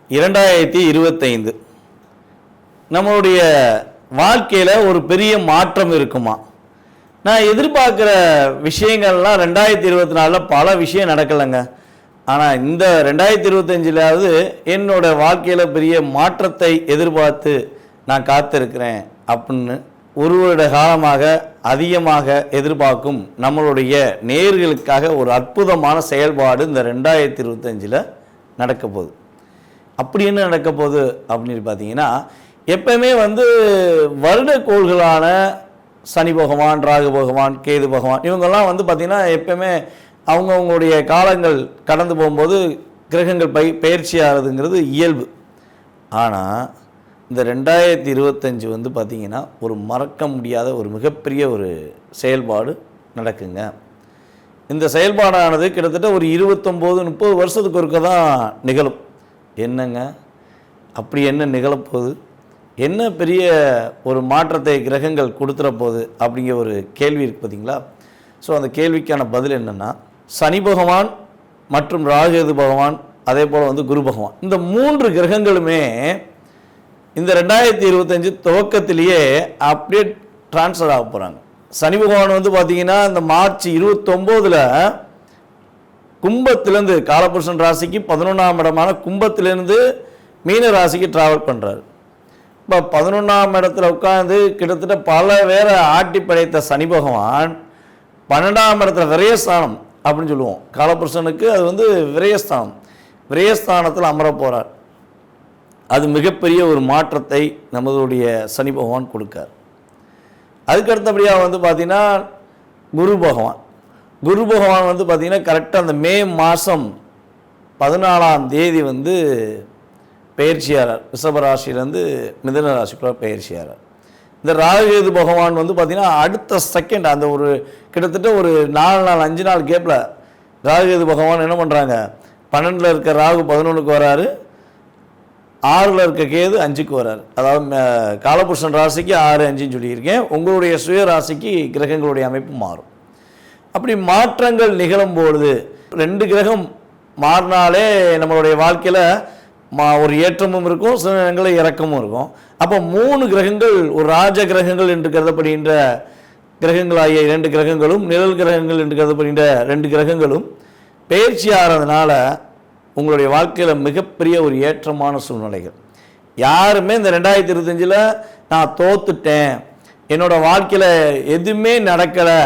2025 நம்மளுடைய வாழ்க்கையில் ஒரு பெரிய மாற்றம் இருக்குமா? நான் எதிர்பார்க்குற விஷயங்கள்லாம் 2024 பல விஷயம் நடக்கலைங்க. ஆனால் இந்த 2025லாவது என்னோட வாழ்க்கையில் பெரிய மாற்றத்தை எதிர்பார்த்து நான் காத்திருக்கிறேன் அப்படின்னு ஒரு வருட காலமாக அதிகமாக எதிர்பார்க்கும் நம்மளுடைய நேயர்களுக்காக ஒரு அற்புதமான செயல்பாடு இந்த 2025 நடக்க போகுது. அப்படி என்ன நடக்க போகுது அப்படின்னு பார்த்தீங்கன்னா, எப்பவுமே வருடக்கோள்களான சனி பகவான், ராகு பகவான், கேது பகவான் இவங்கெல்லாம் பார்த்திங்கன்னா எப்பவுமே அவங்கவுங்களுடைய காலங்கள் கடந்து போகும்போது கிரகங்கள் பயிற்சி ஆகிறதுங்கிறது இயல்பு. ஆனால் இந்த 2025 பார்த்திங்கன்னா ஒரு மறக்க முடியாத ஒரு மிகப்பெரிய ஒரு செயல்பாடு நடக்குங்க. இந்த செயல்பாடானது கிட்டத்தட்ட ஒரு 29-30 வருஷத்துக்கு ஒருக்க தான் நிகழும். என்னங்க அப்படி என்ன நிகழப்போகுது? என்ன பெரிய ஒரு மாற்றத்தை கிரகங்கள் கொடுத்துற போகுது அப்படிங்கிற ஒரு கேள்வி இருக்குது பார்த்தீங்களா? ஸோ அந்த கேள்விக்கான பதில் என்னென்னா, சனி பகவான் மற்றும் ராகு பகவான் அதே போல் குரு பகவான் இந்த 3 கிரகங்களுமே இந்த 2025 துவக்கத்திலேயே அப்படியே டிரான்ஸ்ஃபர் ஆக போகிறாங்க. சனி பகவான் பார்த்திங்கன்னா இந்த மார்ச் 29 கும்பத்திலேருந்து காலபுருஷன் ராசிக்கு 11ஆம் இடமான கும்பத்திலேருந்து மீன ராசிக்கு ட்ராவல் பண்ணுறாரு. இப்போ 11ஆம் இடத்துல உட்காந்து கிட்டத்தட்ட பல வேற ஆட்டி படைத்த சனி பகவான் 12ஆம் இடத்துல விரயஸ்தானம் அப்படின்னு சொல்லுவோம். காலபுருஷனுக்கு அது விரயஸ்தானம். விரயஸ்தானத்தில் அமர போகிறார். அது மிகப்பெரிய ஒரு மாற்றத்தை நம்மளுடைய சனி பகவான் கொடுக்கார். அதுக்கு அடுத்தபடியாக பார்த்திங்கன்னா குரு பகவான். குரு பகவான் பார்த்திங்கன்னா கரெக்டாக அந்த மே மாதம் 14ஆம் தேதி பயிற்சியாளர் ரிஷபராசிலேருந்து மிதுன ராசிக்குள்ள பயிற்சியாளர். இந்த ராகு பகவான் பார்த்திங்கன்னா அடுத்த செகண்ட் அந்த ஒரு கிட்டத்தட்ட ஒரு 4 நாள் 5 நாள் கேப்பில் ராகு பகவான் என்ன பண்ணுறாங்க, 12ல் இருக்க ராகு 11க்கு வராரு, 6ல் இருக்க கேது 5க்கு வராரு. அதாவது காலபுருஷன் ராசிக்கு 6, 5ன்னு சொல்லியிருக்கேன். உங்களுடைய சுய ராசிக்கு கிரகங்களுடைய அமைப்பு மாறும். அப்படி மாற்றங்கள் நிகழும்பொழுது 2 கிரகம் மாறினாலே நம்மளுடைய வாழ்க்கையில் ஒரு ஏற்றமும் இருக்கும், சில நேரங்களில் இறக்கமும் இருக்கும். அப்போ 3 கிரகங்கள் ஒரு ராஜ கிரகங்கள் என்று கருதப்படுகின்ற கிரகங்களாகிய 2 கிரகங்களும், நிழல் கிரகங்கள் என்று கருதப்படுகின்ற 2 கிரகங்களும் பயிற்சி ஆகிறதுனால உங்களுடைய வாழ்க்கையில் மிகப்பெரிய ஒரு ஏற்றமான சூழ்நிலைகள். யாருமே இந்த 2025 நான் தோத்துட்டேன், என்னோட வாழ்க்கையில் எதுவுமே நடக்கலை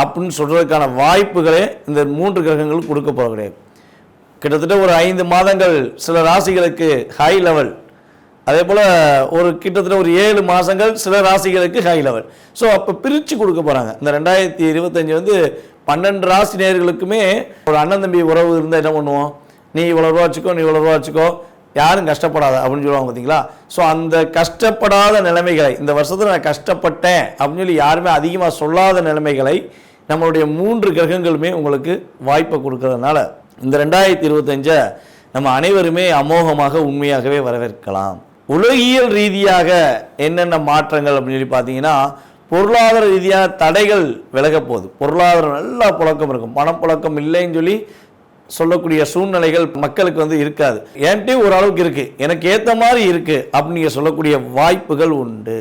அப்படின்னு சொல்கிறதுக்கான வாய்ப்புகளே இந்த 3 கிரகங்களும் கொடுக்க போக கிடையாது. கிட்டத்தட்ட ஒரு 5 மாதங்கள் சில ராசிகளுக்கு ஹை லெவல், அதே போல் ஒரு கிட்டத்தட்ட ஒரு 7 மாதங்கள் சில ராசிகளுக்கு ஹை லெவல். ஸோ அப்போ பிரித்து கொடுக்க போகிறாங்க. இந்த 2025 12 ராசி நேயர்களுக்குமே ஒரு அண்ணன் தம்பி உறவு இருந்தால் என்ன பண்ணுவோம், நீ இவ்வளோ ரூபா வச்சுக்கோ, நீ இவ்வளோ ரூபா வச்சுக்கோ, யாரும் கஷ்டப்படாத அப்படின்னு சொல்லுவாங்க பார்த்தீங்களா? ஸோ அந்த கஷ்டப்படாத நிலைமைகளை இந்த வருஷத்தில் நான் கஷ்டப்பட்டேன் அப்படின்னு சொல்லி யாருமே அதிகமாக சொல்லாத நிலைமைகளை நம்மளுடைய 3 கிரகங்களுமே உங்களுக்கு வாய்ப்பை கொடுக்கறதுனால இந்த 2025 நம்ம அனைவருமே அமோகமாக உண்மையாகவே வரவேற்கலாம். உலகியல் ரீதியாக என்னென்ன மாற்றங்கள் அப்படின்னு சொல்லி பார்த்தீங்கன்னா, பொருளாதார ரீதியாக தடைகள் விலக போகுது. பொருளாதாரம் நல்லா புழக்கம் இருக்கும், பணப்புழக்கம் இல்லைன்னு சொல்லி சொல்லக்கூடிய சூழ்நிலைகள் மக்களுக்கு இருக்காது. என்கிட்ட ஓரளவுக்கு இருக்குது, எனக்கு ஏற்ற மாதிரி இருக்குது அப்படின்னு நீங்கள் சொல்லக்கூடிய வாய்ப்புகள் உண்டு.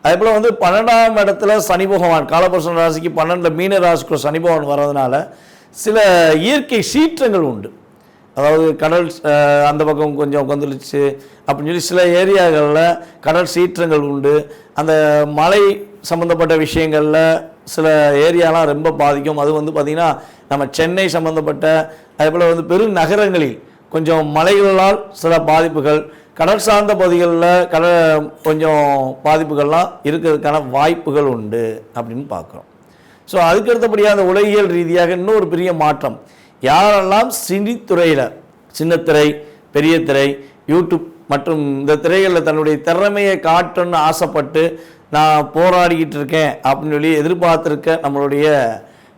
அதே போல் 12ஆம் இடத்துல சனி பகவான் காலபுருஷன் ராசிக்கு 12ல் மீன ராசிக்கு சனி பகவான் வர்றதுனால சில இயற்கை சீற்றங்கள் உண்டு. அதாவது கடல் அந்த பக்கம் கொஞ்சம் கொந்தளிச்சு அப்படின்னு சொல்லி சில ஏரியாக்களில் கடல் சீற்றங்கள் உண்டு. அந்த மழை சம்மந்தப்பட்ட விஷயங்களில் சில ஏரியாலாம் ரொம்ப பாதிக்கும். அது பார்த்திங்கன்னா நம்ம சென்னை சம்மந்தப்பட்ட அதே போல் பெருநகரங்களில் கொஞ்சம் மலைகளால் சில பாதிப்புகள், கடல் சார்ந்த பகுதிகளில் கொஞ்சம் பாதிப்புகள்லாம் இருக்கிறதுக்கான வாய்ப்புகள் உண்டு அப்படின்னு பார்க்குறோம். ஸோ அதுக்கு அடுத்தபடியாக அந்த உலகியல் ரீதியாக இன்னொரு பெரிய மாற்றம், யாரெல்லாம் சினித்துறையில் சின்னத்திரை, பெரிய திரை, யூடியூப் மற்றும் இந்த திரைகளில் தன்னுடைய திறமையை காட்டணும்னு ஆசைப்பட்டு நான் போராடிக்கிட்டு இருக்கேன் அப்படின்னு சொல்லி எதிர்பார்த்துருக்க நம்மளுடைய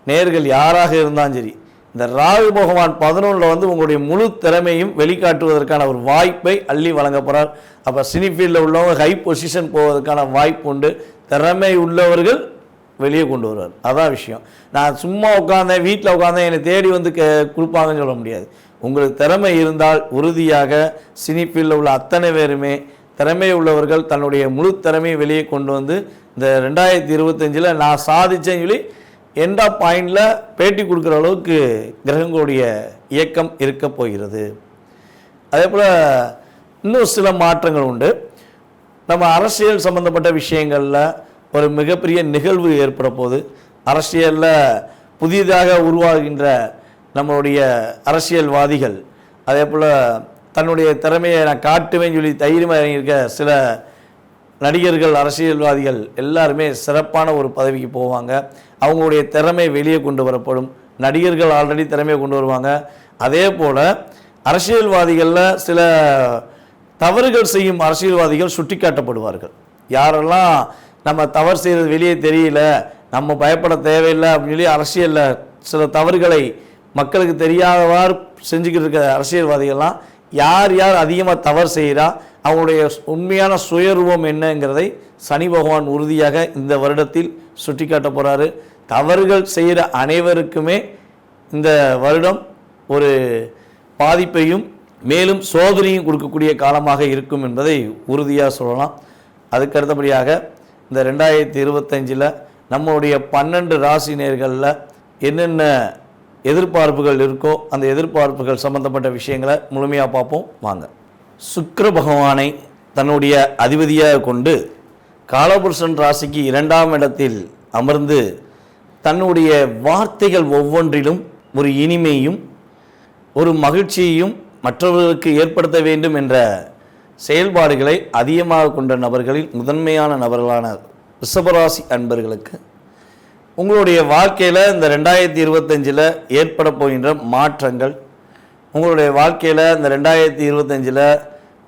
நேயர்கள் யாராக இருந்தாலும் சரி, இந்த ராகு பகவான் 11ல் உங்களுடைய முழு திறமையும் வெளிக்காட்டுவதற்கான ஒரு வாய்ப்பை அள்ளி வழங்க போகிறார். அப்போ சினி ஃபீல்டில் உள்ளவங்க ஹை பொசிஷன் போவதற்கான வாய்ப்பு உண்டு. திறமை உள்ளவர்கள் வெளியே கொண்டு வருவார். அதான் விஷயம். நான் சும்மா உட்காந்தேன், வீட்டில் உட்காந்தேன், என்னை தேடி கொடுப்பாங்கன்னு சொல்ல முடியாது. உங்களுக்கு திறமை இருந்தால் உறுதியாக சினி ஃபீல்டில் உள்ள அத்தனை பேருமே திறமை உள்ளவர்கள் தன்னுடைய முழு திறமையை வெளியே கொண்டு வந்து இந்த 2025 நான் சாதிச்சேன்னு சொல்லி எண்ட் ஆஃப் பாயிண்டில் பேட்டி கொடுக்குற அளவுக்கு கிரகங்களுடைய இயக்கம் இருக்க போகிறது. அதே போல் இன்னும் சில மாற்றங்கள் உண்டு. நம்ம அரசியல் சம்பந்தப்பட்ட விஷயங்களில் ஒரு மிகப்பெரிய நிகழ்வு ஏற்பட போகுது. அரசியலில் புதிதாக உருவாகின்ற நம்மளுடைய அரசியல்வாதிகள் அதே போல் தன்னுடைய திறமையை நான் காட்டுவேன்னு சொல்லி தைரியமாக இறங்கியிருக்க சில நடிகர்கள் அரசியல்வாதிகள் எல்லாருமே சிறப்பான ஒரு பதவிக்கு போவாங்க. அவங்களுடைய திறமை வெளியே கொண்டு வரப்படும். நடிகர்கள் ஆல்ரெடி திறமையை கொண்டு வருவாங்க. அதே போல் அரசியல்வாதிகளில் சில தவறுகள் செய்யும் அரசியல்வாதிகள் சுட்டி காட்டப்படுவார்கள். யாரெல்லாம் நம்ம தவறு செய்கிறது வெளியே தெரியல, நம்ம பயப்பட தேவையில்லை அப்படின்னு சொல்லி அரசியலில் சில தவறுகளை மக்களுக்கு தெரியாதவாறு செஞ்சுக்கிட்டு இருக்க அரசியல்வாதிகள்லாம் யார் யார் அதிகமாக தவறு செய்கிறா, அவங்களுடைய உண்மையான சுயரூபம் என்னங்கிறதை சனி பகவான் உறுதியாக இந்த வருடத்தில் சுட்டி காட்ட போகிறாரு. தவறுகள் செய்கிற அனைவருக்குமே இந்த வருடம் ஒரு பாதிப்பையும் மேலும் சோதனையும் கொடுக்கக்கூடிய காலமாக இருக்கும் என்பதை உறுதியாக சொல்லலாம். அதுக்கு அடுத்தபடியாக இந்த 2025 நம்மளுடைய 12 ராசி நேர்களில் என்னென்ன எதிர்பார்ப்புகள் இருக்கோ அந்த எதிர்பார்ப்புகள் சம்பந்தப்பட்ட விஷயங்களை முழுமையாக பார்ப்போம் வாங்க. சுக்கிர பகவானை தன்னுடைய அதிபதியாக கொண்டு காலபுருஷன் ராசிக்கு 2ஆம் இடத்தில் அமர்ந்து தன்னுடைய வார்த்தைகள் ஒவ்வொன்றிலும் ஒரு இனிமையும் ஒரு மகிழ்ச்சியையும் மற்றவர்களுக்கு ஏற்படுத்த வேண்டும் என்ற செயல்பாடுகளை அதிகமாக கொண்ட நபர்களில் முதன்மையான நபர்களான ரிஷபராசி அன்பர்களுக்கு உங்களுடைய வாழ்க்கையில் இந்த 2025 ஏற்பட போகின்ற மாற்றங்கள், உங்களுடைய வாழ்க்கையில் இந்த 2025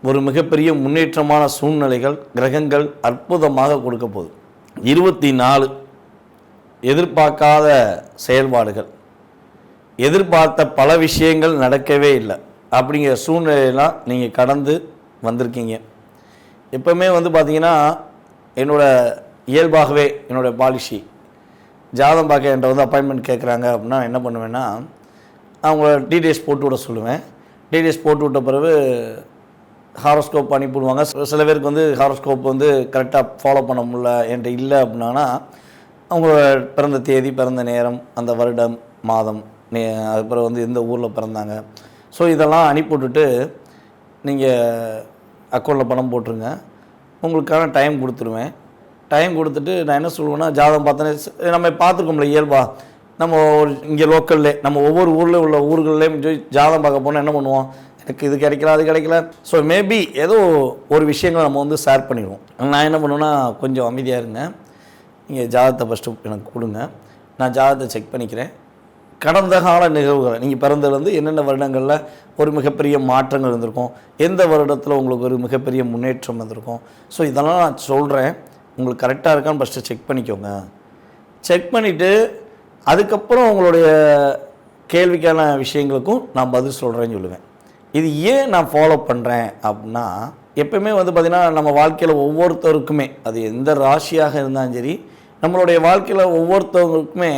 ஒரு மிகப்பெரிய முன்னேற்றமான சூழ்நிலைகள் கிரகங்கள் அற்புதமாக கொடுக்க போகுது. 24 எதிர்பார்க்காத செயல்பாடுகள், எதிர்பார்த்த பல விஷயங்கள் நடக்கவே இல்லை அப்படிங்கிற சூழ்நிலையெல்லாம் நீங்கள் கடந்து வந்திருக்கீங்க. எப்போவுமே பார்த்திங்கன்னா என்னோடய இயல்பாகவே என்னோடய பாலிசி ஜாதகம் பார்க்க என்கிட்ட அப்பாயின்மெண்ட் கேட்குறாங்க அப்படின்னா என்ன பண்ணுவேன்னா அவங்கள டீட்டெயில்ஸ் போட்டு விட சொல்லுவேன். டீட்டெயில்ஸ் போட்டு விட்ட பிறகு ஹாரோஸ்கோப் அனுப்பிவிடுவாங்க. சில பேருக்கு ஹாரோஸ்கோப் கரெக்டாக ஃபாலோ பண்ண முடியல என்கிட்ட இல்லை அப்படின்னா அவங்களோட பிறந்த தேதி, பிறந்த நேரம், அந்த வருடம், மாதம், அதுக்கப்புறம் எந்த ஊரில் பிறந்தாங்க, ஸோ இதெல்லாம் அனுப்பிவிட்டுட்டு நீங்கள் அக்கௌண்ட்டில் பணம் போட்டுருங்க, உங்களுக்கான டைம் கொடுத்துருவேன். டைம் கொடுத்துட்டு நான் என்ன சொல்லுவேன்னா ஜாதகம் பார்த்தோன்னே நம்ம பார்த்துருக்கோம்ல இயல்பா நம்ம ஒரு இங்கே லோக்கல்லே நம்ம ஒவ்வொரு ஊரில் உள்ள ஊர்கள்லேயும் ஜாதகம் பார்க்க போனால் என்ன பண்ணுவோம், எனக்கு இது கிடைக்கல அது கிடைக்கல, ஸோ மேபி ஏதோ ஒரு விஷயங்களை நம்ம ஷேர் பண்ணிடுவோம். நான் என்ன பண்ணுவேன்னா கொஞ்சம் அமைதியாக இருங்க, நீங்கள் ஜாதகத்தை ஃபஸ்ட்டு எனக்கு கொடுங்க, நான் ஜாதகத்தை செக் பண்ணிக்கிறேன். கடந்த கால நிகழ்வுகளை நீங்கள் பிறந்ததுலேருந்து என்னென்ன வருடங்களில் ஒரு மிகப்பெரிய மாற்றங்கள் இருந்திருக்கும், எந்த வருடத்தில் உங்களுக்கு ஒரு மிகப்பெரிய முன்னேற்றம் வந்திருக்கும், ஸோ இதெல்லாம் நான் சொல்கிறேன், உங்களுக்கு கரெக்டாக இருக்கான்னு ஃபஸ்ட்டு செக் பண்ணிக்கோங்க. செக் பண்ணிவிட்டு அதுக்கப்புறம் உங்களுடைய கேள்விக்கான விஷயங்களுக்கும் நான் பதில் சொல்கிறேன்னு சொல்லுவேன். இது ஏன் நான் ஃபாலோ பண்ணுறேன் அப்படின்னா எப்போயுமே பார்த்திங்கன்னா நம்ம வாழ்க்கையில் ஒவ்வொருத்தருக்குமே அது எந்த ராசியாக இருந்தாலும் சரி நம்மளுடைய வாழ்க்கையில் ஒவ்வொருத்தவங்களுக்குமே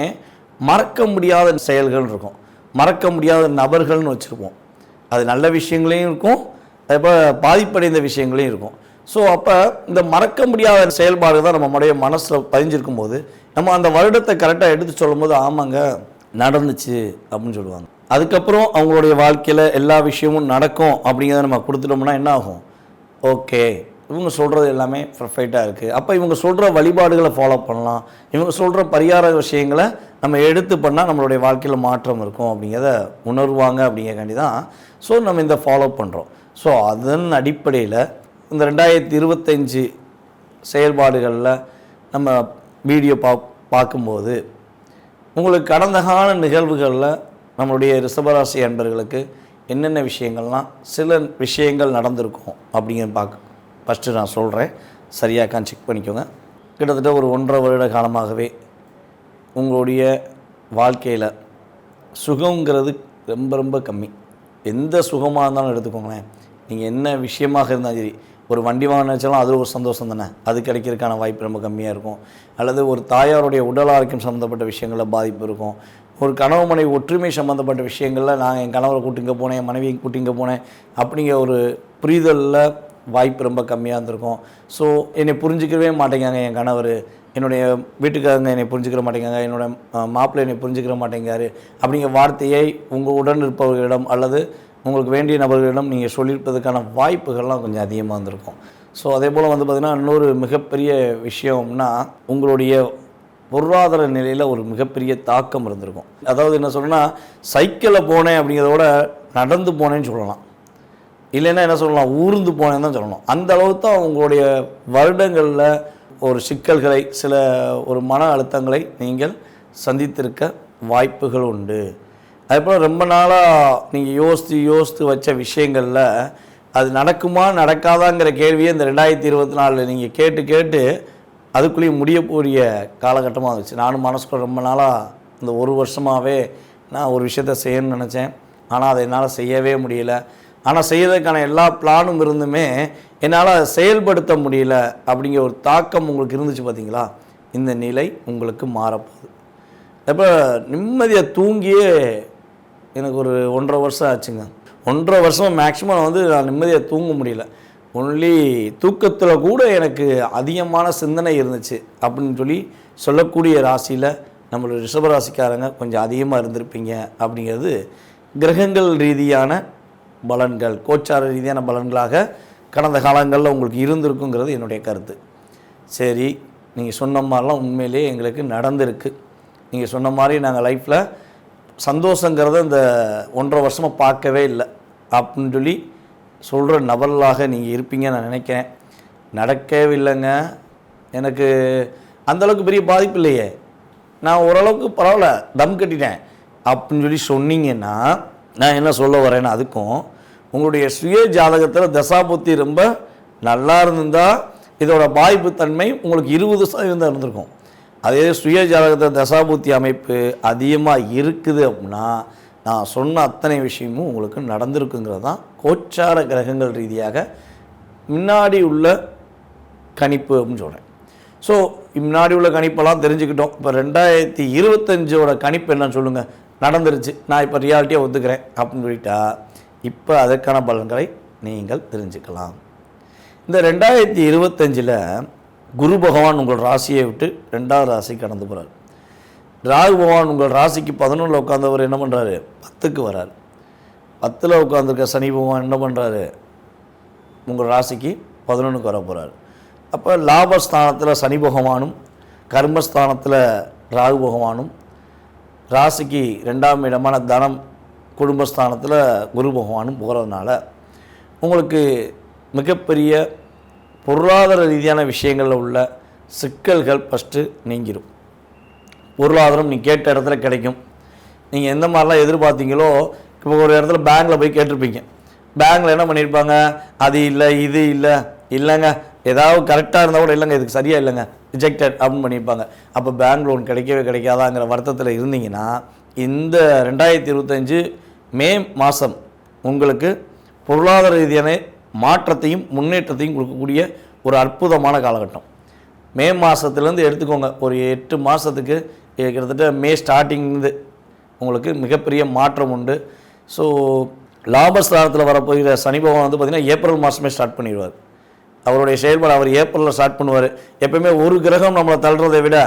மறக்க முடியாத செயல்கள் இருக்கும், மறக்க முடியாத நபர்கள்னு வச்சுருப்போம். அது நல்ல விஷயங்களையும் இருக்கும், அதேபோல் பாதிப்படைந்த விஷயங்களையும் இருக்கும். ஸோ அப்போ இந்த மறக்க முடியாத செயல்பாடு தான் நம்மளுடைய மனசில் பதிஞ்சிருக்கும் போது நம்ம அந்த வருடத்தை கரெக்டாக எடுத்து சொல்லும் போது ஆமாங்க நடந்துச்சு அப்படின்னு சொல்லுவாங்க. அதுக்கப்புறம் அவங்களுடைய வாழ்க்கையில் எல்லா விஷயமும் நடக்கும் அப்படிங்கிறத நம்ம கொடுத்துட்டோம்னா என்ன ஆகும், ஓகே இவங்க சொல்கிறது எல்லாமே பர்ஃபெக்டாக இருக்குது, அப்போ இவங்க சொல்கிற வழிபாடுகளை ஃபாலோ பண்ணலாம், இவங்க சொல்கிற பரிகார விஷயங்களை நம்ம எடுத்து பண்ணால் நம்மளுடைய வாழ்க்கையில் மாற்றம் இருக்கும் அப்படிங்கிறத உணர்வாங்க அப்படிங்கிறக்காண்டி தான் ஸோ நம்ம இந்த ஃபாலோ பண்ணுறோம். ஸோ அதன் அடிப்படையில் இந்த 2025 செயல்பாடுகளில் நம்ம வீடியோ பார்க்கும்போது உங்களுக்கு கடந்த கால நிகழ்வுகளில் நம்மளுடைய ரிஷபராசி அன்பர்களுக்கு என்னென்ன விஷயங்கள்லாம் சில விஷயங்கள் நடந்திருக்கும் அப்படிங்கிறது ஃபஸ்ட்டு நான் சொல்கிறேன், சரியாக்கான்னு செக் பண்ணிக்கோங்க. கிட்டத்தட்ட ஒரு 1.5 வருட காலமாகவே உங்களுடைய வாழ்க்கையில் சுகங்கிறது ரொம்ப ரொம்ப கம்மி. எந்த சுகமாக இருந்தாலும் எடுத்துக்கோங்களேன், நீங்கள் என்ன விஷயமாக இருந்தாலும் சரி, ஒரு வண்டி வாங்க நினச்சாலும் அது ஒரு சந்தோஷம் தானே, அது கிடைக்கிறதுக்கான வாய்ப்பு ரொம்ப கம்மியாக இருக்கும். அல்லது ஒரு தாயாருடைய உடல் ஆரோக்கியம் சம்மந்தப்பட்ட விஷயங்களில் பாதிப்பு இருக்கும், ஒரு கணவன் மனைவி ஒற்றுமை சம்மந்தப்பட்ட விஷயங்களில் நான் என் கணவரை கூட்டிங்க போனேன், என் மனைவியை கூட்டிங்க போனேன் அப்படிங்கிற ஒரு புரிதலில் வாய்ப்பு ரொம்ப கம்மியாக இருந்திருக்கும். ஸோ என்னை புரிஞ்சிக்கவே மாட்டேங்காங்க என் கணவர், என்னுடைய வீட்டுக்காரங்க என்னை புரிஞ்சுக்கிற மாட்டேங்காங்க, என்னோடய மாப்பிள்ளை என்னை புரிஞ்சுக்கிற மாட்டேங்காரு அப்படிங்கிற வார்த்தையை உங்கள் உடன் இருப்பவர்களிடம் அல்லது உங்களுக்கு வேண்டிய நபர்களிடம் நீங்கள் சொல்லியிருப்பதுக்கான வாய்ப்புகள்லாம் கொஞ்சம் அதிகமாக இருந்திருக்கும். ஸோ அதே போல் வந்து பார்த்திங்கன்னா இன்னொரு மிகப்பெரிய விஷயம்னா உங்களுடைய பொருளாதார நிலையில் ஒரு மிகப்பெரிய தாக்கம் இருந்திருக்கும். அதாவது என்ன சொல்லணும்னா, சைக்கிளில் போனேன் அப்படிங்கிறதோட நடந்து போனேன்னு சொல்லலாம், இல்லைன்னா என்ன சொல்லலாம், ஊர்ந்து போனேன்னு தான் சொல்லணும். அந்த அளவுக்கு தான் உங்களுடைய வருடங்களில் ஒரு சிக்கல்களை, சில ஒரு மன அழுத்தங்களை நீங்கள் சந்தித்திருக்க வாய்ப்புகள் உண்டு. அதேபோல் ரொம்ப நாளாக நீங்கள் யோசித்து வச்ச விஷயங்களில் அது நடக்குமா நடக்காதாங்கிற கேள்வியை இந்த 2024 நீங்கள் கேட்டு அதுக்குள்ளேயும் முடியக்கூடிய காலகட்டமாக இருந்துச்சு. நானும் மனசுக்குள்ள ரொம்ப நாளாக இந்த ஒரு வருஷமாகவே நான் ஒரு விஷயத்தை செய்யணும்னு நினச்சேன், ஆனால் அதை என்னால் செய்யவே முடியல. ஆனால் செய்யறதுக்கான எல்லா பிளானும் இருந்துமே என்னால் செயல்படுத்த முடியல அப்படிங்கிற ஒரு தாக்கம் உங்களுக்கு இருந்துச்சு பார்த்தீங்களா. இந்த நிலை உங்களுக்கு மாறப்போகுது. அப்போ நிம்மதியாக தூங்கியே எனக்கு ஒரு 1.5 வருஷம் ஆச்சுங்க. 1.5 வருஷம் மேக்ஸிமம் நான் நிம்மதியாக தூங்க முடியல. ஒன்லி தூக்கத்தில் கூட எனக்கு அதிகமான சிந்தனை இருந்துச்சு அப்படின்னு சொல்லக்கூடிய ராசியில் நம்மளோட ரிஷபராசிக்காரங்க கொஞ்சம் அதிகமாக இருந்திருப்பீங்க அப்படிங்கிறது கிரகங்கள் ரீதியான பலன்கள், கோச்சார ரீதியான பலன்களாக கடந்த காலங்களில் உங்களுக்கு இருந்திருக்குங்கிறது என்னுடைய கருத்து. சரி, நீங்கள் சொன்ன மாதிரிலாம் உண்மையிலே எங்களுக்கு நடந்திருக்கு. நீங்கள் சொன்ன மாதிரி நாங்கள் லைஃப்பில் சந்தோஷங்கிறத இந்த 1.5 வருஷமாக பார்க்கவே இல்லை அப்படின்னு சொல்கிற நபர்களாக நீங்கள் இருப்பீங்கன்னு நான் நினைக்கிறேன். நடக்கவே இல்லைங்க, எனக்கு அந்தளவுக்கு பெரிய பாதிப்பு இல்லையே, நான் ஓரளவுக்கு பரவாயில்ல தம் கட்டிட்டேன் அப்படின்னு சொன்னீங்கன்னா நான் என்ன சொல்ல வரேன்னா, அதுக்கும் உங்களுடைய சுய ஜாதகத்தில் தசாபுத்தி ரொம்ப நல்லா இருந்திருந்தால் இதோட பாதிப்பு தன்மை உங்களுக்கு 20% இருந்திருக்கும். அதே சுய ஜாதகத்தில் தசாபுத்தி அமைப்பு அதிகமாக இருக்குது அப்படின்னா நான் சொன்ன அத்தனை விஷயமும் உங்களுக்கு நடந்திருக்குங்கிறது தான் கோச்சார கிரகங்கள் ரீதியாக முன்னாடி உள்ள கணிப்பு அப்படின்னு சொல்கிறேன். ஸோ முன்னாடி உள்ள கணிப்பெல்லாம் தெரிஞ்சுக்கிட்டோம். இப்போ 2025 கணிப்பு என்னன்னு சொல்லுங்கள், நடந்துருச்சு, நான் இப்போ ரியாலிட்டியாக ஒத்துக்கிறேன் அப்படின்னு சொல்லிட்டா இப்போ அதற்கான பலன்களை நீங்கள் தெரிஞ்சுக்கலாம். இந்த 2025 குரு பகவான் உங்கள் ராசியை விட்டு 2வது ராசி கடந்து போகிறார். ராகு பகவான் உங்கள் ராசிக்கு 11 உட்கார்ந்தவர் என்ன பண்ணுறாரு, 10க்கு வரார். 10 உட்காந்துருக்க சனி பகவான் என்ன பண்ணுறாரு, உங்கள் ராசிக்கு 11க்கு வர போகிறார். அப்போ லாபஸ்தானத்தில் சனி பகவானும் கர்மஸ்தானத்தில் ராகு பகவானும் ராசிக்கு 2ஆம் இடமான தனம் குடும்பஸ்தானத்தில் குரு பகவானும் போகிறதுனால உங்களுக்கு மிகப்பெரிய பொருளாதார ரீதியான விஷயங்களில் உள்ள சிக்கல்கள் ஃபஸ்ட்டு நீங்கிடும். பொருளாதாரம் நீங்கள் கேட்ட இடத்துல கிடைக்கும். நீங்கள் எந்த மாதிரிலாம் எதிர்பார்த்தீங்களோ, இப்போ ஒரு இடத்துல பேங்க்கில் போய் கேட்டிருப்பீங்க, பேங்க்கில் என்ன பண்ணியிருப்பாங்க, அது இல்லை இது இல்லை, இல்லைங்க ஏதாவது கரெக்டாக இருந்தால் கூட இல்லைங்க இதுக்கு சரியாக இல்லைங்க ரிஜெக்டட் அப்படின்னு பண்ணியிருப்பாங்க. அப்போ பேங்க் லோன் கிடைக்கவே கிடைக்காதாங்கிற வருத்தத்தில் இருந்தீங்கன்னா இந்த 2025 மே மாதம் உங்களுக்கு பொருளாதார ரீதியான மாற்றத்தையும் முன்னேற்றத்தையும் கொடுக்கக்கூடிய ஒரு அற்புதமான காலகட்டம். மே மாதத்துலேருந்து எடுத்துக்கோங்க, ஒரு 8 மாதத்துக்கு கிட்டத்தட்ட மே ஸ்டார்டிங்லேருந்து உங்களுக்கு மிகப்பெரிய மாற்றம் உண்டு. ஸோ லாபஸ்தானத்தில் வரப்போகிற சனி பகவான் பார்த்திங்கன்னா ஏப்ரல் மாதமே ஸ்டார்ட் பண்ணிடுவார் அவருடைய செயல்பாடு. அவர் ஏப்ரலில் ஸ்டார்ட் பண்ணுவார். எப்போயுமே ஒரு கிரகம் நம்மளை தள்ளுறதை விட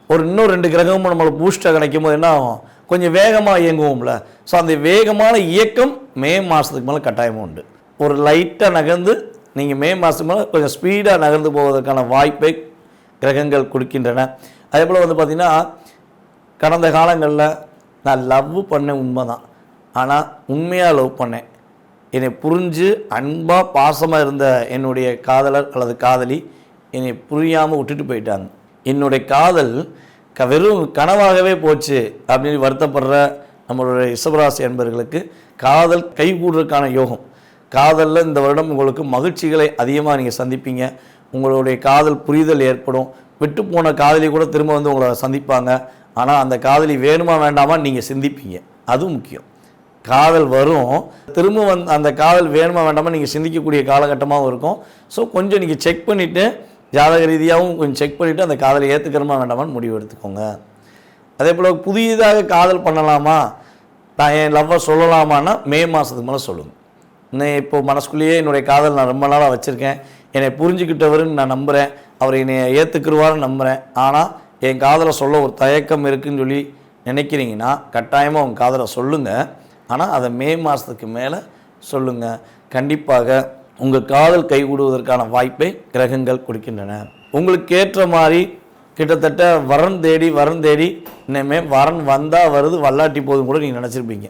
இன்னும் 2 கிரகமும் நம்மளை பூஸ்டாக கிடைக்கும் போது என்ன ஆகும், கொஞ்சம் வேகமாக இயங்குவோம்ல. ஸோ அந்த வேகமான இயக்கம் மே மாதத்துக்கு மேலே கட்டாயமும் உண்டு. ஒரு லைட்டாக நகர்ந்து நீங்கள் மே மாதத்துக்கு மேலே கொஞ்சம் ஸ்பீடாக நகர்ந்து போவதற்கான வாய்ப்பை கிரகங்கள் கொடுக்கின்றன. அதே போல் பார்த்திங்கன்னா கடந்த காலங்களில் நான் லவ் பண்ணேன் உண்மை தான், ஆனால் உண்மையாக லவ் பண்ணேன், என்னை புரிஞ்சு அன்பாக பாசமாக இருந்த என்னுடைய காதலர் அல்லது காதலி என்னை புரியாமல் விட்டுட்டு போயிட்டாங்க. என்னுடைய காதல் வெறும் கனவாகவே போச்சு அப்படின்னு வருத்தப்படுற நம்மளுடைய ரிஷபராசி அன்பர்களுக்கு காதல் கைகூடுறதுக்கான யோகம். காதலில் இந்த வருடம் உங்களுக்கு மகிழ்ச்சிகளை அதிகமாக நீங்கள் சந்திப்பீங்க. உங்களுடைய காதல் புரிதல் ஏற்படும். விட்டு போன காதலி கூட திரும்ப உங்களை சந்திப்பாங்க. ஆனால் அந்த காதலி வேணுமா வேண்டாமா நீங்கள் சிந்திப்பீங்க, அதுவும் முக்கியம். காதல் வரும், திரும்ப அந்த காதல் வேணுமா வேண்டாமா நீங்கள் சிந்திக்கக்கூடிய காலகட்டமாகவும் இருக்கும். ஸோ கொஞ்சம் நீங்கள் செக் பண்ணிவிட்டு, ஜாதக ரீதியாகவும் கொஞ்சம் செக் பண்ணிவிட்டு அந்த காதலை ஏற்றுக்கிறமா வேண்டாமான்னு முடிவு எடுத்துக்கோங்க. அதே போல் புதியதாக காதல் பண்ணலாமா, நான் என் லவ்வை சொல்லலாமான்னா மே மாதத்துக்கு மேலே சொல்லுங்கள். இன்னும் இப்போது மனசுக்குள்ளேயே என்னுடைய காதல் நான் ரொம்ப நாளாக வச்சுருக்கேன், என்னை புரிஞ்சுக்கிட்டவருன்னு நான் நம்புகிறேன், அவர் என்னை ஏற்றுக்குருவார்னு நம்புகிறேன், ஆனால் என் காதலை சொல்ல ஒரு தயக்கம் இருக்குதுன்னு சொல்லி நினைக்கிறீங்கன்னா கட்டாயமாக உங்கள் காதலை சொல்லுங்கள். ஆனால் அதை மே மாதத்துக்கு மேலே சொல்லுங்கள். கண்டிப்பாக உங்கள் காதல் கைகூடுவதற்கான வாய்ப்பை கிரகங்கள் கொடுக்கின்றன. உங்களுக்கு ஏற்ற மாதிரி கிட்டத்தட்ட வரன் தேடி இனிமேல் வரன் வந்தால் வருது, வல்லாட்டி போதும் கூட நீங்கள் நினச்சிருப்பீங்க.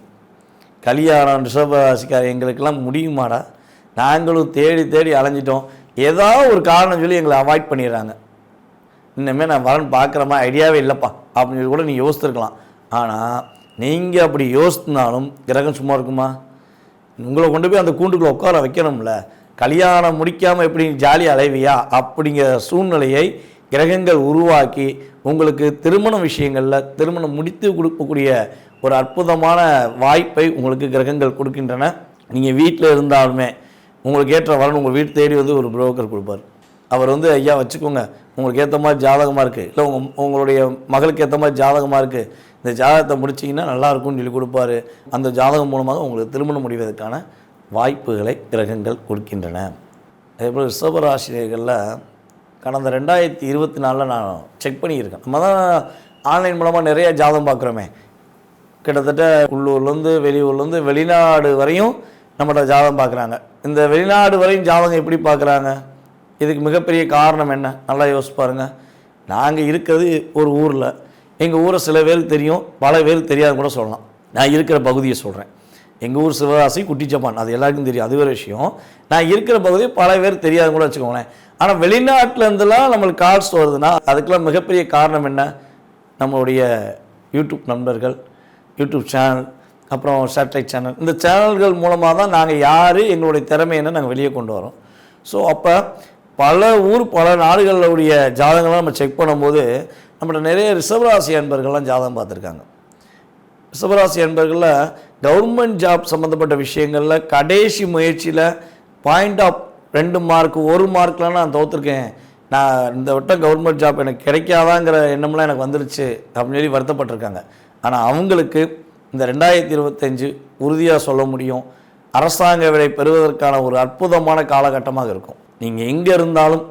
கல்யாணம் ரிஷபராசிக்கார எங்களுக்கெல்லாம் முடியுமாடா, நாங்களும் தேடி அலைஞ்சிட்டோம், ஏதாவது ஒரு காரணம் சொல்லி எங்களை அவாய்ட் பண்ணிடுறாங்க, இனிமேல் நான் வரன் பார்க்குற மாதிரி ஐடியாவே இல்லைப்பா அப்படின்னு சொல்லி கூட நீங்கள் யோசித்துருக்கலாம். ஆனால் நீங்கள் அப்படி யோசித்தினாலும் கிரகம் சும்மா இருக்குமா? உங்களை கொண்டு போய் அந்த கூண்டுக்குள்ளே உட்கார வைக்கணும்ல. கல்யாணம் முடிக்காமல் எப்படி ஜாலியாக அலைவியா அப்படிங்கிற சூழ்நிலையை கிரகங்கள் உருவாக்கி உங்களுக்கு திருமண விஷயங்களில் திருமணம் முடித்து கொடுக்கக்கூடிய ஒரு அற்புதமான வாய்ப்பை உங்களுக்கு கிரகங்கள் கொடுக்கின்றன. நீங்கள் வீட்டில் இருந்தாலுமே உங்களுக்கு ஏற்ற வரணும் உங்கள் வீட்டு தேடி வந்து ஒரு புரோக்கர் கொடுப்பார். அவர் வந்து ஐயா வச்சுக்கோங்க, உங்களுக்கு ஏற்ற மாதிரி ஜாதகமாக இருக்குது, இல்லை உங்களுடைய மகளுக்கு ஏற்ற மாதிரி ஜாதகமாக இருக்குது, இந்த ஜாதகத்தை முடிச்சிங்கன்னா நல்லாயிருக்கும்னு சொல்லி கொடுப்பாரு. அந்த ஜாதகம் மூலமாக உங்களுக்கு திருமணம் முடிவதற்கான வாய்ப்புகளை கிரகங்கள் கொடுக்கின்றன. அதேபோல் ரிஷபராசினியர்களில் கடந்த 2024 நான் செக் பண்ணியிருக்கேன். நம்ம தான் ஆன்லைன் மூலமாக நிறைய ஜாதகம் பார்க்குறோமே, கிட்டத்தட்ட உள்ளூர்லேருந்து வெளியூர்லேருந்து வெளிநாடு வரையும் நம்மகிட்ட ஜாதகம் பார்க்குறாங்க. இந்த வெளிநாடு வரையும் ஜாதகம் எப்படி பார்க்குறாங்க? இதுக்கு மிகப்பெரிய காரணம் என்ன? நல்லா யோசிச்சு பாருங்கள். நாங்கள் இருக்கிறது ஒரு ஊரில், எங்கள் ஊரை சில பேருக்கு தெரியும், பல பேருக்கு தெரியாது கூட சொல்லலாம். நான் இருக்கிற பகுதியை சொல்கிறேன். எங்கள் ஊர் சிவராசி குட்டிச்சப்பான், அது எல்லாருக்கும் தெரியும், அது ஒரு விஷயம். நான் இருக்கிற பகுதி பல பேர் தெரியாது கூட வச்சுக்கோங்களேன். ஆனால் வெளிநாட்டிலேருந்துலாம் நம்மளுக்கு கால்ஸ் வருதுன்னா அதுக்கெல்லாம் மிகப்பெரிய காரணம் என்ன? நம்மளுடைய யூடியூப் நண்பர்கள், யூடியூப் சேனல், அப்புறம் சேட்டலைட் சேனல், இந்த சேனல்கள் மூலமாக தான் நாங்கள் யார், எங்களுடைய திறமை என்ன நாங்கள் வெளியே கொண்டு வரோம். ஸோ அப்போ பல ஊர் பல நாடுகளுடைய ஜாதகங்கள்லாம் நம்ம செக் பண்ணும்போது நம்மகிட்ட நிறைய ரிஷபராசி அன்பர்கள்லாம் ஜாதகம் பார்த்துருக்காங்க. ரிஷபராசி அன்பர்களில் கவர்மெண்ட் ஜாப் சம்மந்தப்பட்ட விஷயங்களில் கடைசி முயற்சியில் பாயிண்ட் ஆஃப் 2 மார்க் 1 மார்க்லாம் நான் தோற்றுருக்கேன், நான் இந்த வட்டம் கவர்மெண்ட் ஜாப் எனக்கு கிடைக்காதாங்கிற எண்ணம்லாம் எனக்கு வந்துருச்சு அப்படின்னு சொல்லி வருத்தப்பட்டிருக்காங்க. ஆனால் அவங்களுக்கு இந்த 2025 உறுதியாக சொல்ல முடியும், அரசாங்க வேலை பெறுவதற்கான ஒரு அற்புதமான காலகட்டமாக இருக்கும். நீங்கள் எங்கே இருந்தாலும்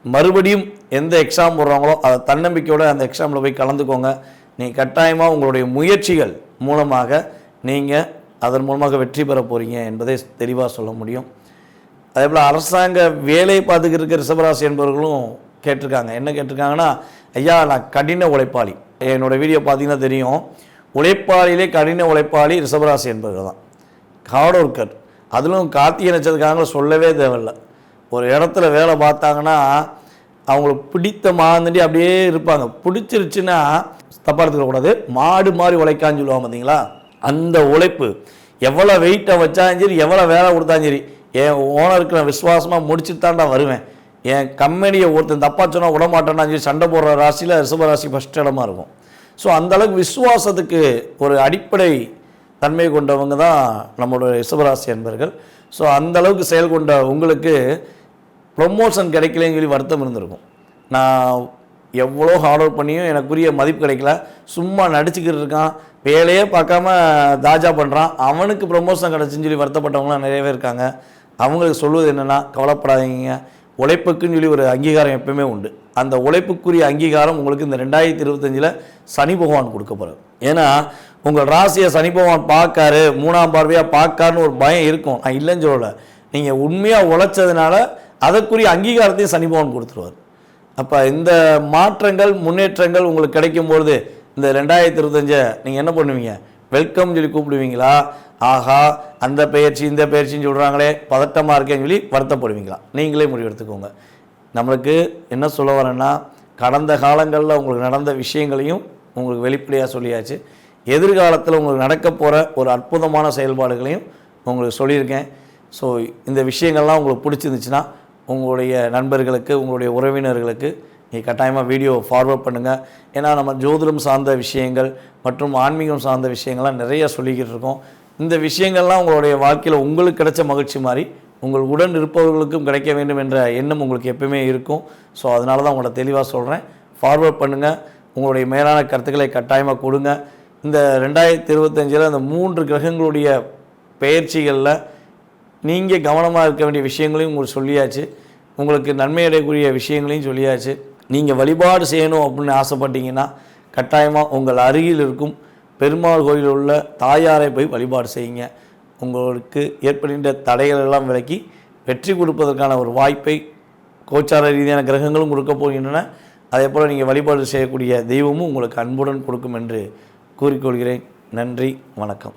மறுபடியும் எந்த எக்ஸாம் போடுறாங்களோ அதை தன்னம்பிக்கையோடு அந்த எக்ஸாமில் போய் கலந்துக்கோங்க. நீங்கள் கட்டாயமாக உங்களுடைய முயற்சிகள் மூலமாக நீங்கள் அதன் மூலமாக வெற்றி பெற போகிறீங்க என்பதை தெளிவாக சொல்ல முடியும். அதே போல் அரசாங்க வேலை பார்த்துக்கிட்டு இருக்க ரிஷபராசி என்பவர்களும் கேட்டிருக்காங்க. என்ன கேட்டிருக்காங்கன்னா, ஐயா நான் கடின உழைப்பாளி, என்னோடய வீடியோ பார்த்தீங்கன்னா தெரியும், உழைப்பாளியிலே கடின உழைப்பாளி ரிஷபராசி என்பவர்கள் தான், ஹார்ட் ஒர்க்கர். அதிலும் கார்த்திகை நட்சத்திரக்காரங்கள சொல்லவே தேவையில்லை. ஒரு இடத்துல வேலை பார்த்தாங்கன்னா அவங்களுக்கு பிடித்த மாந்தண்டி அப்படியே இருப்பாங்க. பிடிச்சிருச்சுன்னா தப்பாக எடுத்துக்கூடாது, மாடு மாதிரி உழைக்கான்னு சொல்லுவாங்க பார்த்தீங்களா, அந்த உழைப்பு எவ்வளோ வெயிட்டை வச்சாலும் சரி, எவ்வளோ வேலை கொடுத்தாலும் சரி, என் ஓனருக்கு நான் விசுவாசமாக முடிச்சுட்டு தான்டா வருவேன், என் கம்பெனியை ஒருத்தன் தப்பாக சொன்னால் விடமாட்டேன்னா சொல்லி சண்டை போடுற ராசியில் ரிஷபராசி ஃபஸ்ட் இடமா இருக்கும். ஸோ அந்தளவுக்கு விசுவாசத்துக்கு ஒரு அடிப்படை தன்மை கொண்டவங்க தான் நம்மளோட ரிஷபராசி என்பர்கள். ஸோ அந்தளவுக்கு செயல் கொண்ட உங்களுக்கு ப்ரொமோஷன் கிடைக்கலன்னு சொல்லி வருத்தம் இருந்திருக்கும். நான் எவ்வளோ ஹார்ட் ஒர்க் பண்ணியும் எனக்குரிய மதிப்பு கிடைக்கல, சும்மா நடிச்சுக்கிட்டு இருக்கான், வேலையே பார்க்காம தாஜா பண்ணுறான், அவனுக்கு ப்ரொமோஷன் கிடச்சின்னு சொல்லி வருத்தப்பட்டவங்களாம் நிறையவே இருக்காங்க. அவங்களுக்கு சொல்வது என்னென்னா, கவலைப்படாதீங்க, உழைப்புக்குன்னு சொல்லி ஒரு அங்கீகாரம் எப்பவுமே உண்டு. அந்த உழைப்புக்குரிய அங்கீகாரம் உங்களுக்கு இந்த 2025 சனி பகவான் கொடுக்க போகிறார். ஏன்னா உங்கள் ராசியை சனி பகவான் பார்க்காரு, 3ஆம் பார்வையாக பார்க்காருன்னு ஒரு பயம் இருக்கும், நான் இல்லைன்னு சொல்லலை. நீங்கள் உண்மையாக உழைச்சதுனால அதற்குரிய அங்கீகாரத்தையும் சனி பகவான் கொடுத்துருவார். அப்போ இந்த மாற்றங்கள் முன்னேற்றங்கள் உங்களுக்கு கிடைக்கும்பொழுது இந்த 2025 நீங்கள் என்ன பண்ணுவீங்க? வெல்கம் சொல்லி கூப்பிடுவீங்களா? ஆஹா அந்த பயிற்சி இந்த பயிற்சின்னு சொல்கிறாங்களே பதட்டமாக இருக்கேன்னு சொல்லி வருத்தப்படுவீங்களா? நீங்களே முடிவெடுத்துக்கோங்க. நம்மளுக்கு என்ன சொல்ல வரேன்னா, கடந்த காலங்களில் உங்களுக்கு நடந்த விஷயங்களையும் உங்களுக்கு வெளிப்படையாக சொல்லியாச்சு, எதிர்காலத்தில் உங்களுக்கு நடக்க போகிற ஒரு அற்புதமான செயல்பாடுகளையும் உங்களுக்கு சொல்லியிருக்கேன். ஸோ இந்த விஷயங்கள்லாம் உங்களுக்கு பிடிச்சிருந்துச்சுன்னா உங்களுடைய நண்பர்களுக்கு, உங்களுடைய உறவினர்களுக்கு நீங்கள் கட்டாயமாக வீடியோ ஃபார்வர்ட் பண்ணுங்கள். ஏன்னா நம்ம ஜோதிடம் சார்ந்த விஷயங்கள் மற்றும் ஆன்மீகம் சார்ந்த விஷயங்கள்லாம் நிறைய சொல்லிக்கிட்டு இருக்கோம். இந்த விஷயங்கள்லாம் உங்களுடைய வாழ்க்கையில் உங்களுக்கு கிடைச்ச மகிழ்ச்சி மாதிரி உங்கள் உடன் இருப்பவர்களுக்கும் கிடைக்க வேண்டும் என்ற எண்ணம் உங்களுக்கு எப்பவுமே இருக்கும். ஸோ அதனால தான் உங்களை தெளிவாக சொல்கிறேன், ஃபார்வர்ட் பண்ணுங்கள். உங்களுடைய மேலான கருத்துக்களை கட்டாயமாக கொடுங்க. இந்த 2025 அந்த 3 கிரகங்களுடைய பெயர்ச்சிகளில் நீங்கள் கவனமாக இருக்க வேண்டிய விஷயங்களையும் உங்களுக்கு சொல்லியாச்சு. உங்களுக்கு நன்மை அடையக்கூடிய விஷயங்களையும் சொல்லியாச்சு. நீங்கள் வழிபாடு செய்யணும் அப்படின்னு ஆசைப்பட்டீங்கன்னா கட்டாயமாக உங்கள் அருகில் இருக்கும் பெருமாள் கோயிலில் உள்ள தாயாரை போய் வழிபாடு செய்யுங்க. உங்களுக்கு ஏற்படுகின்ற தடைகள் எல்லாம் விலக்கி வெற்றி கொடுப்பதற்கான ஒரு வாய்ப்பை கோச்சார ரீதியான கிரகங்களும் கொடுக்க போகின்றன. அதே போல் நீங்கள் வழிபாடு செய்யக்கூடிய தெய்வமும் உங்களுக்கு அன்புடன் கொடுக்கும் என்று கூறிக்கொள்கிறேன். நன்றி, வணக்கம்.